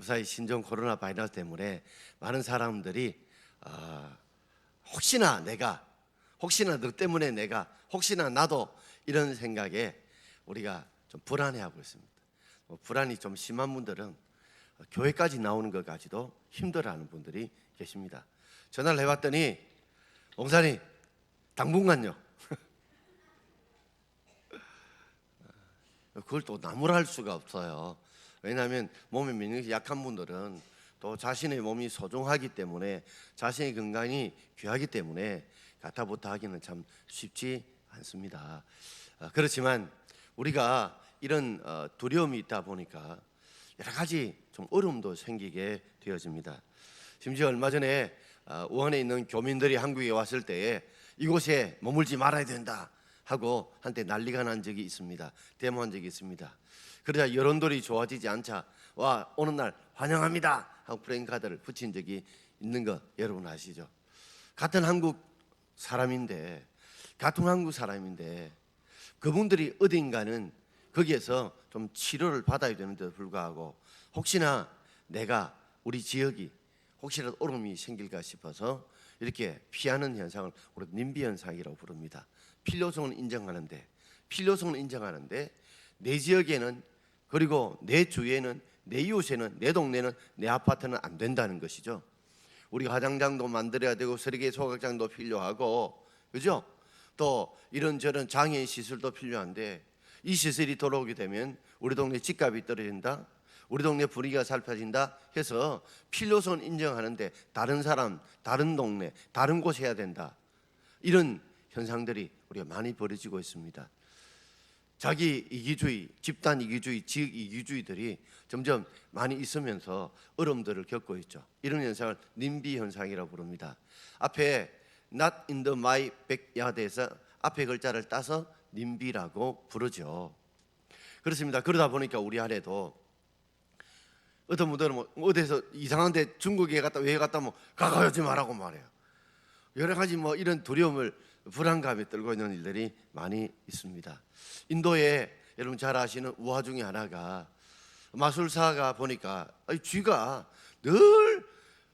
무사히 신종 코로나 바이러스 때문에 많은 사람들이 혹시나 너 때문에 혹시나 나도 이런 생각에 우리가 좀 불안해하고 있습니다. 불안이 좀 심한 분들은 교회까지 나오는 것까지도 힘들어하는 분들이 계십니다. 전화를 해봤더니 목사님 당분간요. 그걸 또 나무랄 수가 없어요. 왜냐하면 몸에免疫力 약한 분들은 또 자신의 몸이 소중하기 때문에 자신의 건강이 귀하기 때문에 가타부타 하기는 참 쉽지 않습니다. 그렇지만 우리가 이런 두려움이 있다 보니까 여러 가지 좀 어려움도 생기게 되어집니다. 심지어 얼마 전에 우한에 있는 교민들이 한국에 왔을 때에 이곳에 머물지 말아야 된다 하고 한때 난리가 난 적이 있습니다. 데모한 적이 있습니다. 그러자 여론들이 좋아지지 않자 오는 날 환영합니다 하고 프랭카드를 붙인 적이 있는 거 여러분 아시죠? 같은 한국 사람인데 그분들이 어딘가는 거기에서 좀 치료를 받아야 되는데도 불구하고 혹시나 우리 지역이 혹시라도 어려움이 생길까 싶어서 이렇게 피하는 현상을 우리 님비 현상이라고 부릅니다. 필요성을 인정하는데 내 지역에는, 그리고 내 주위에는, 내 이웃에는, 내 동네는, 내 아파트는 안 된다는 것이죠. 우리가 화장장도 만들어야 되고 설계 소각장도 필요하고, 그죠? 또 이런저런 장애인 시설도 필요한데 이 시설이 돌아오게 되면 우리 동네 집값이 떨어진다, 우리 동네 분위기가 살펴진다 해서 필요성을 인정하는데 다른 사람, 다른 동네, 다른 곳에 해야 된다, 이런 현상들이 우리가 많이 벌어지고 있습니다. 자기 이기주의, 집단 이기주의, 지역 이기주의들이 점점 많이 있으면서 어려움들을 겪고 있죠. 이런 현상을 님비 현상이라고 부릅니다. 앞에 Not in the my backyard에서 앞에 글자를 따서 님비라고 부르죠. 그렇습니다. 그러다 보니까 우리 안에도 어떤 분들은 어디서 이상한데 중국에 갔다 외에 갔다 가까이 말라고 말해요. 여러 가지 이런 두려움을, 불안감에 떨고 있는 일들이 많이 있습니다. 인도에 여러분 잘 아시는 우화 중에 하나가 마술사가 보니까 쥐가 늘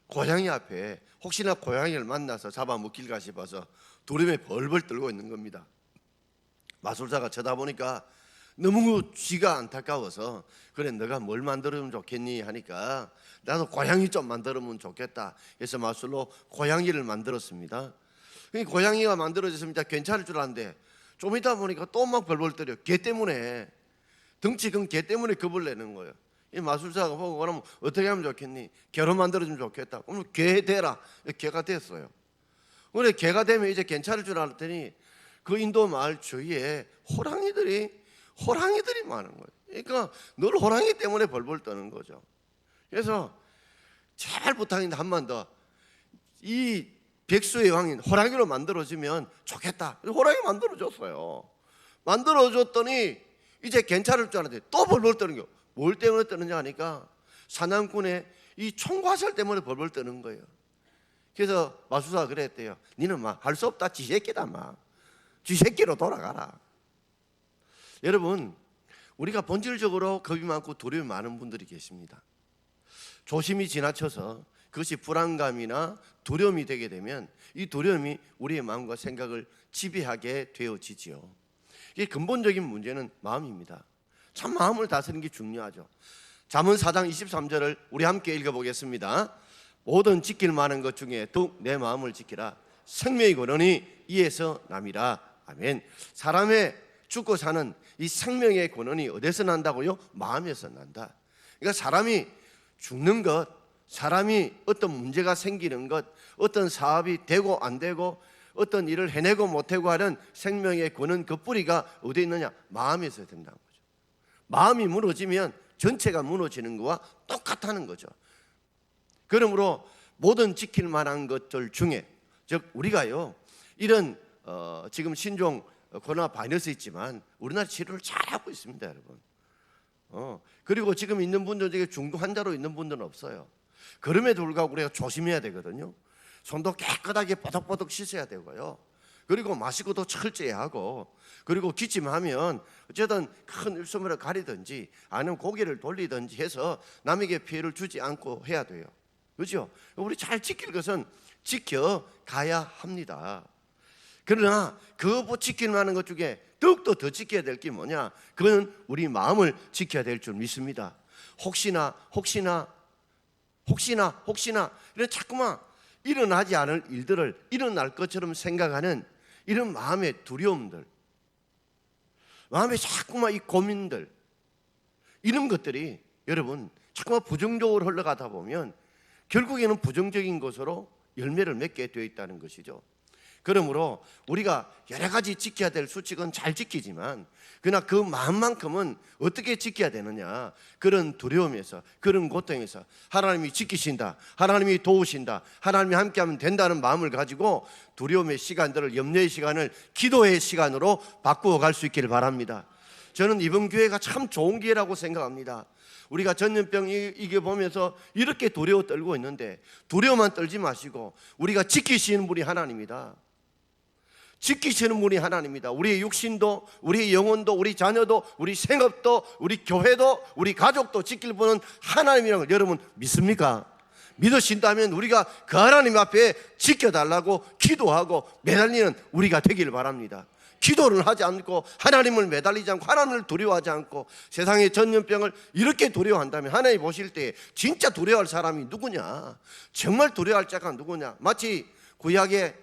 고양이 앞에 혹시나 고양이를 만나서 잡아먹힐까 싶어서 두려움에 벌벌 떨고 있는 겁니다. 마술사가 쳐다보니까 너무 쥐가 안타까워서 그래 너가 뭘 만들면 좋겠니 하니까 나도 고양이 좀 만들면 좋겠다 해서 마술로 고양이를 만들었습니다. 고양이가 만들어졌습니다. 괜찮을 줄 알았는데 좀 있다 보니까 또 막 벌벌 떨려. 개 때문에, 덩치 큰 개 때문에 겁을 내는 거예요. 이 마술사가 보고 그러면 어떻게 하면 좋겠니? 개로 만들어주면 좋겠다. 그럼 개 되라. 개가 됐어요. 그래 개가 되면 이제 괜찮을 줄 알았더니 그 인도 마을 주위에 호랑이들이 많은 거예요. 그러니까 늘 호랑이 때문에 벌벌 떠는 거죠. 그래서 제발 부탁인데 한번 더 이 백수의 왕인 호랑이로 만들어주면 좋겠다. 호랑이 만들어줬어요. 만들어줬더니 이제 괜찮을 줄 알았는데 또 벌벌 떠는 거예요. 뭘 때문에 떠느냐 하니까 사냥꾼의 이 총과살 때문에 벌벌 떠는 거예요. 그래서 마술사가 그랬대요. 니는 할 수 없다. 쥐새끼다. 쥐새끼로 돌아가라. 여러분, 우리가 본질적으로 겁이 많고 두려움이 많은 분들이 계십니다. 조심이 지나쳐서 그것이 불안감이나 두려움이 되게 되면 이 두려움이 우리의 마음과 생각을 지배하게 되어지지요. 이게 근본적인 문제는 마음입니다. 참 마음을 다스리는 게 중요하죠. 잠언 4장 23절을 우리 함께 읽어보겠습니다. 모든 지킬 만한 것 중에 더욱 내 마음을 지키라. 생명의 근원이 이에서 남이라. 아멘. 사람의 죽고 사는 이 생명의 근원이 어디서 난다고요? 마음에서 난다. 그러니까 사람이 죽는 것, 사람이 어떤 문제가 생기는 것, 어떤 사업이 되고 안 되고 어떤 일을 해내고 못하고 하는 생명의 근원, 그 뿌리가 어디에 있느냐? 마음에서 된다는 거죠. 마음이 무너지면 전체가 무너지는 것과 똑같다는 거죠. 그러므로 모든 지킬 만한 것들 중에, 즉 우리가요 이런 지금 신종 코로나 바이러스 있지만 우리나라 치료를 잘하고 있습니다, 여러분. 그리고 지금 있는 분들 중에 중도 환자로 있는 분들은 없어요. 그럼에도 불구하고 우리가 조심해야 되거든요. 손도 깨끗하게 뽀득뽀득 씻어야 되고요. 그리고 마시고도 철저히 하고, 그리고 기침하면 어쨌든 큰 일소문을 가리든지 아니면 고개를 돌리든지 해서 남에게 피해를 주지 않고 해야 돼요. 그렇죠? 우리 잘 지킬 것은 지켜가야 합니다. 그러나 그 지킬 만한 것 중에 더욱더 더 지켜야 될 게 뭐냐? 그건 우리 마음을 지켜야 될 줄 믿습니다. 혹시나 이런 자꾸만 일어나지 않을 일들을 일어날 것처럼 생각하는 이런 마음의 두려움들, 마음에 자꾸만 이 고민들, 이런 것들이 여러분 자꾸만 부정적으로 흘러가다 보면 결국에는 부정적인 것으로 열매를 맺게 되어 있다는 것이죠. 그러므로 우리가 여러 가지 지켜야 될 수칙은 잘 지키지만, 그러나 그 마음만큼은 어떻게 지켜야 되느냐, 그런 두려움에서, 그런 고통에서 하나님이 지키신다, 하나님이 도우신다, 하나님이 함께하면 된다는 마음을 가지고 두려움의 시간들을, 염려의 시간을 기도의 시간으로 바꾸어 갈 수 있기를 바랍니다. 저는 이번 기회가 참 좋은 기회라고 생각합니다. 우리가 전염병 이겨보면서 이렇게 두려워 떨고 있는데 두려워만 떨지 마시고 우리가 지키시는 분이 하나님이다. 지키시는 분이 하나님이다. 우리의 육신도, 우리의 영혼도, 우리 자녀도, 우리 생업도, 우리 교회도, 우리 가족도 지킬 분은 하나님이라는 걸 여러분 믿습니까? 믿으신다면 우리가 그 하나님 앞에 지켜달라고 기도하고 매달리는 우리가 되기를 바랍니다. 기도를 하지 않고 하나님을 매달리지 않고 하나님을 두려워하지 않고 세상의 전염병을 이렇게 두려워한다면 하나님 보실 때 진짜 두려워할 사람이 누구냐? 정말 두려워할 자가 누구냐? 마치 구약의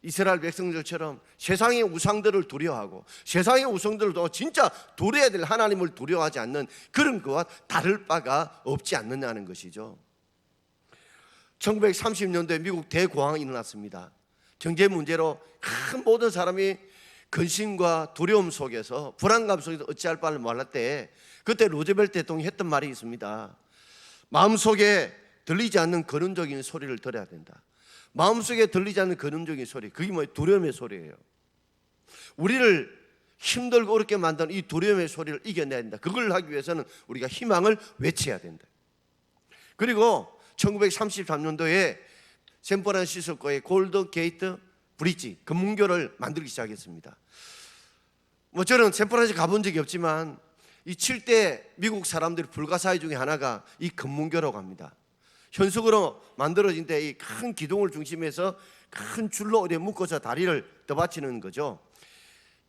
이스라엘 백성들처럼 세상의 우상들을 두려워하고 세상의 우상들도 진짜 두려워야 될 하나님을 두려워하지 않는 그런 것과 다를 바가 없지 않느냐는 것이죠. 1930년도에 미국 대공황이 일어났습니다. 경제 문제로 큰 모든 사람이 근심과 두려움 속에서, 불안감 속에서 어찌할 바를 몰랄 때 그때 루즈벨트 대통령이 했던 말이 있습니다. 마음속에 들리지 않는 근원적인 소리를 들어야 된다. 마음속에 들리지 않는 근원적인 소리, 그게 뭐예요? 두려움의 소리예요. 우리를 힘들고 어렵게 만드는 이 두려움의 소리를 이겨내야 된다. 그걸 하기 위해서는 우리가 희망을 외쳐야 된다. 그리고 1933년도에 샌프란시스코의 골든 게이트 브릿지, 금문교를 만들기 시작했습니다. 저는 샌프란시스코 가본 적이 없지만 이 7대 미국 사람들의 불가사의 중에 하나가 이 금문교라고 합니다. 현숙으로 만들어진 데 이 큰 기둥을 중심해서 큰 줄로 어디에 묶어서 다리를 떠받치는 거죠.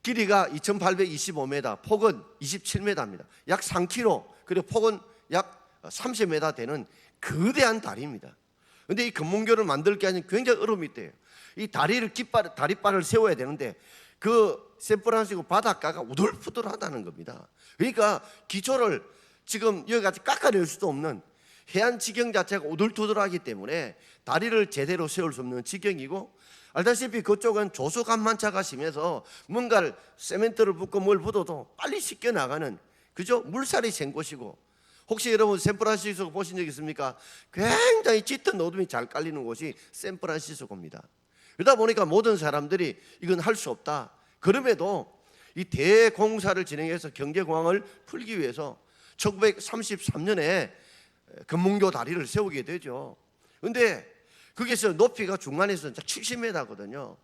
길이가 2825m, 폭은 27m입니다. 약 3km, 그리고 폭은 약 30m 되는 거대한 다리입니다. 그런데 이 금문교를 만들 게 아니라 굉장히 어려움이 있대요. 이 다리바를 세워야 되는데 그 샌프란시스코 바닷가가 우둘푸둘하다는 겁니다. 그러니까 기초를 지금 여기까지 깎아낼 수도 없는 해안 지경 자체가 우둘투둘하기 때문에 다리를 제대로 세울 수 없는 지경이고, 알다시피 그쪽은 조수간만차가 심해서 뭔가를 세멘트를 붓고 뭘 붓어도 빨리 씻겨 나가는, 그죠? 물살이 센 곳이고, 혹시 여러분 샌프란시스코 보신 적 있습니까? 굉장히 짙은 어둠이 잘 깔리는 곳이 샌프란시스코입니다. 그러다 보니까 모든 사람들이 이건 할 수 없다. 그럼에도 이 대공사를 진행해서 경제공황을 풀기 위해서 1933년에 금문교 다리를 세우게 되죠. 그런데 거기서 높이가 중간에서 70m거든요.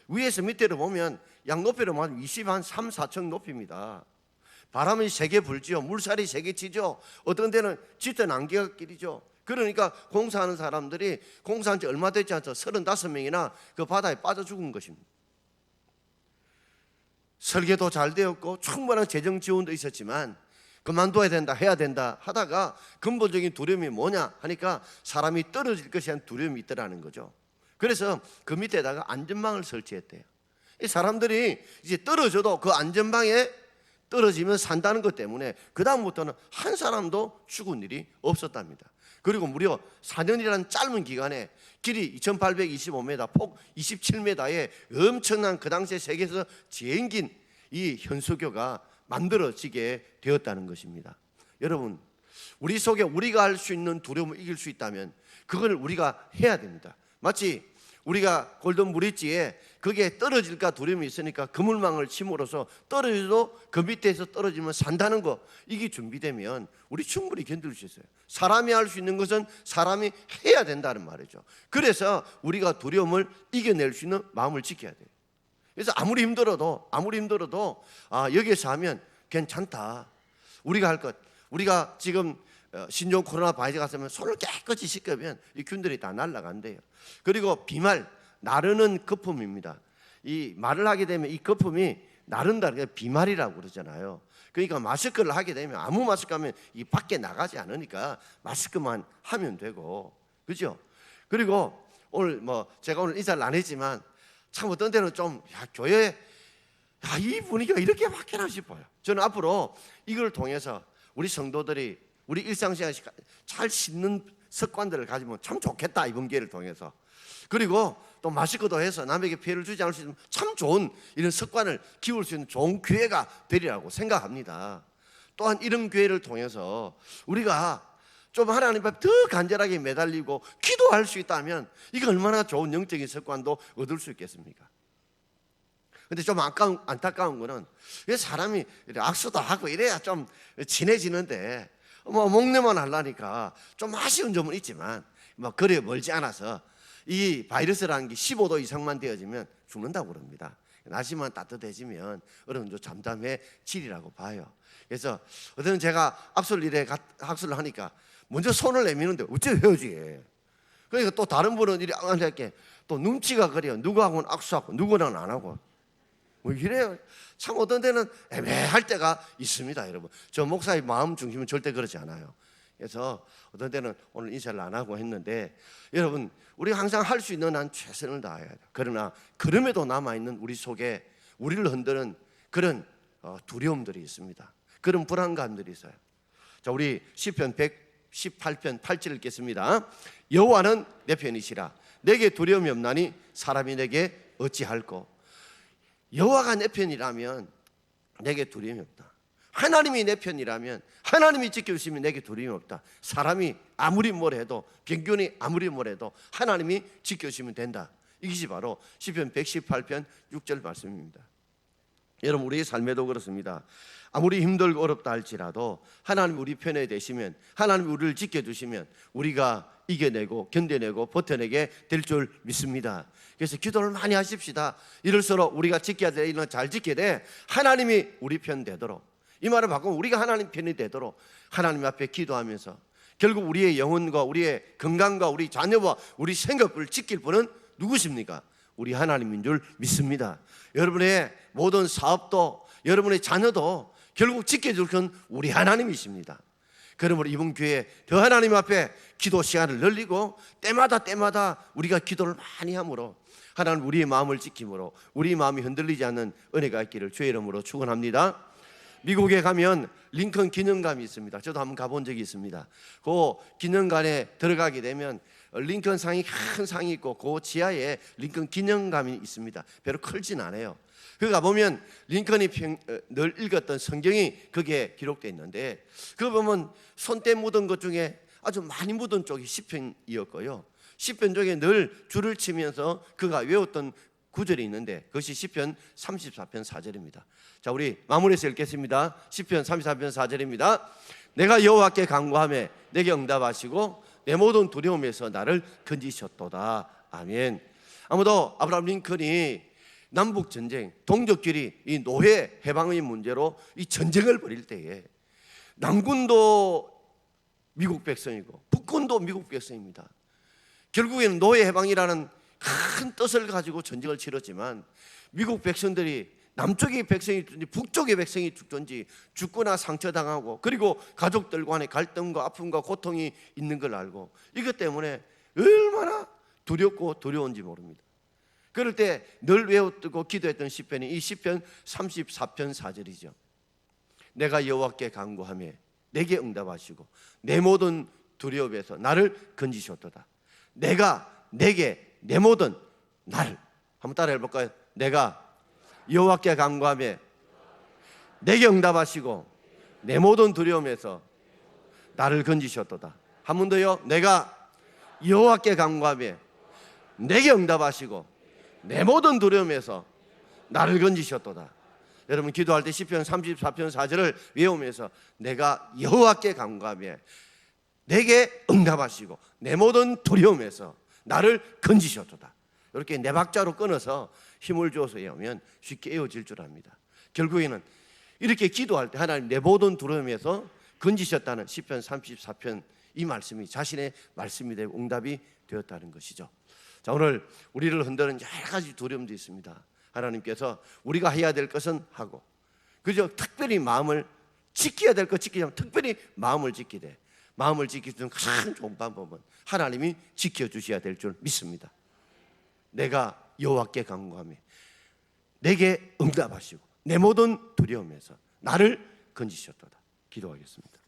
위에서 밑으로 보면 양 높이로 한 23, 4층 높이입니다. 바람이 세게 불지요. 물살이 세게 치죠. 어떤 데는 짙은 안개가 끼리죠. 그러니까 공사하는 사람들이 공사한 지 얼마 되지 않아서 35명이나 그 바다에 빠져 죽은 것입니다. 설계도 잘 되었고 충분한 재정 지원도 있었지만 그만둬야 된다, 해야 된다 하다가 근본적인 두려움이 뭐냐 하니까 사람이 떨어질 것이라는 두려움이 있더라는 거죠. 그래서 그 밑에다가 안전망을 설치했대요. 이 사람들이 이제 떨어져도 그 안전망에 떨어지면 산다는 것 때문에 그 다음부터는 한 사람도 죽은 일이 없었답니다. 그리고 무려 4년이라는 짧은 기간에 길이 2825m, 폭 27m의 엄청난 그 당시에 세계에서 제일 긴 이 현수교가 만들어지게 되었다는 것입니다. 여러분, 우리 속에 우리가 할 수 있는 두려움을 이길 수 있다면 그걸 우리가 해야 됩니다. 마치 우리가 골든 브릿지에 그게 떨어질까 두려움이 있으니까 그물망을 침으로써 떨어져도 그 밑에서 떨어지면 산다는 거, 이게 준비되면 우리 충분히 견딜 수 있어요. 사람이 할 수 있는 것은 사람이 해야 된다는 말이죠. 그래서 우리가 두려움을 이겨낼 수 있는 마음을 지켜야 돼요. 그래서 아무리 힘들어도 여기에서 하면 괜찮다. 우리가 할 것, 우리가 지금 신종 코로나 바이러스 갔으면 손을 깨끗이 씻으면 이 균들이 다 날아간대요. 그리고 비말, 나르는 거품입니다. 이 말을 하게 되면 이 거품이 나른다, 비말이라고 그러잖아요. 그러니까 마스크를 하게 되면, 아무 마스크 하면 이 밖에 나가지 않으니까 마스크만 하면 되고, 그죠? 그리고 오늘 제가 오늘 인사를 안 했지만 참 어떤 때는 좀 교회 이 분위기가 이렇게 바뀌나 싶어요. 저는 앞으로 이걸 통해서 우리 성도들이 우리 일상생활 잘 씻는 습관들을 가지면 참 좋겠다, 이번 기회를 통해서. 그리고 또 마스크도 해서 남에게 피해를 주지 않을 수 있는 참 좋은 이런 습관을 키울 수 있는 좋은 기회가 되리라고 생각합니다. 또한 이런 기회를 통해서 우리가 좀 하나님 앞에 더 간절하게 매달리고 기도할 수 있다면 이거 얼마나 좋은 영적인 습관도 얻을 수 있겠습니까? 근데 좀 안타까운 거는 사람이 악수도 하고 이래야 좀 친해지는데 목례만 하려니까 좀 아쉬운 점은 있지만 거리에 멀지 않아서 이 바이러스라는 게 15도 이상만 되어지면 죽는다고 그럽니다. 날씨만 따뜻해지면 어느 정도 잠잠해지리라고 봐요. 그래서 어떤 제가 악수를 하니까 먼저 손을 내미는데 어째 헤어지게. 그러니까 또 다른 분은 이렇게 앉아있게 또 눈치가 그래요. 누구하고는 악수하고 누구는 안 하고. 이래요. 참 어떤 데는 애매할 때가 있습니다, 여러분. 저 목사의 마음 중심은 절대 그렇지 않아요. 그래서 어떤 때는 오늘 인사를 안 하고 했는데, 여러분 우리가 항상 할 수 있는 한 최선을 다해야 돼요. 그러나 그럼에도 남아있는 우리 속에 우리를 흔드는 그런 두려움들이 있습니다. 그런 불안감들이 있어요. 자, 우리 시편 118편 8절을 읽겠습니다. 여호와는 내 편이시라. 내게 두려움이 없나니 사람이 내게 어찌할꼬. 여호와가 내 편이라면 내게 두려움이 없다. 하나님이 내 편이라면, 하나님이 지켜주시면 내게 두려움이 없다. 사람이 아무리 뭘 해도, 병균이 아무리 뭘 해도 하나님이 지켜주시면 된다. 이것이 바로 시편 118편 6절 말씀입니다. 여러분 우리의 삶에도 그렇습니다. 아무리 힘들고 어렵다 할지라도 하나님 우리 편에 되시면, 하나님 우리를 지켜주시면 우리가 이겨내고 견뎌내고 버텨내게 될 줄 믿습니다. 그래서 기도를 많이 하십시다. 이럴수록 우리가 지켜야 될 일은 잘 지켜야 돼. 하나님이 우리 편 되도록, 이 말을 바꾸면 우리가 하나님 편이 되도록 하나님 앞에 기도하면서 결국 우리의 영혼과 우리의 건강과 우리 자녀와 우리 생각을 지킬 분은 누구십니까? 우리 하나님인 줄 믿습니다. 여러분의 모든 사업도, 여러분의 자녀도 결국 지켜줄 건 우리 하나님이십니다. 그러므로 이번 기회에 더 하나님 앞에 기도 시간을 늘리고 때마다 우리가 기도를 많이 함으로 하나님 우리의 마음을 지킴으로 우리 마음이 흔들리지 않는 은혜가 있기를 주의 이름으로 축원합니다. 미국에 가면 링컨 기념관이 있습니다. 저도 한번 가본 적이 있습니다. 그 기념관에 들어가게 되면 링컨 상이 큰 상이 있고 그 지하에 링컨 기념관이 있습니다. 별로 크진 않아요. 그 가보면 링컨이 늘 읽었던 성경이 거기에 기록되어 있는데, 그거 보면 손때 묻은 것 중에 아주 많이 묻은 쪽이 시편이었고요. 시편 중에 늘 줄을 치면서 그가 외웠던 구절이 있는데 그것이 시편 34편 4절입니다. 자, 우리 마무리해서 읽겠습니다. 시편 34편 4절입니다. 내가 여호와께 간구하며 내게 응답하시고 내 모든 두려움에서 나를 건지셨도다. 아멘. 아무도 아브라함 링컨이 남북 전쟁, 동족끼리 이 노예 해방의 문제로 이 전쟁을 벌일 때에 남군도 미국 백성이고 북군도 미국 백성입니다. 결국에는 노예 해방이라는 큰 뜻을 가지고 전쟁을 치렀지만 미국 백성들이 남쪽의 백성이 죽든지 북쪽의 백성이 죽든지 죽거나 상처당하고 그리고 가족들 간의 갈등과 아픔과 고통이 있는 걸 알고 이것 때문에 얼마나 두렵고 두려운지 모릅니다. 그럴 때 늘 외웠고 기도했던 시편이 이 시편 34편 4절이죠. 내가 여호와께 간구하며 내게 응답하시고 내 모든 두려움에서 나를 건지셨도다. 내가 내게 내 모든 나를, 한번 따라해 볼까요? 내가 여호와께 간구하며 내게 응답하시고 내 모든 두려움에서 나를 건지셨도다. 한 번 더요. 내가 여호와께 간구하며 내게 응답하시고 내 모든 두려움에서 나를 건지셨도다. 여러분 기도할 때 시편 34편 4절을 외우면서 내가 여호와께 간구하며 내게 응답하시고 내 모든 두려움에서 나를 건지셨도다. 이렇게 네 박자로 끊어서 힘을 줘서 하면 쉽게 에워질 줄 압니다. 결국에는 이렇게 기도할 때 하나님 내 모든 두려움에서 건지셨다는 시편 34편 이 말씀이 자신의 말씀이 되고 응답이 되었다는 것이죠. 자, 오늘 우리를 흔드는 여러 가지 두려움도 있습니다. 하나님께서 우리가 해야 될 것은 하고, 그저 특별히 마음을 지켜야 될 것 지키자면 특별히 마음을 지키되, 마음을 지킬 수 있는 가장 좋은 방법은 하나님이 지켜주셔야 될 줄 믿습니다. 내가 여호와께 간구하며 내게 응답하시고 내 모든 두려움에서 나를 건지셨도다. 기도하겠습니다.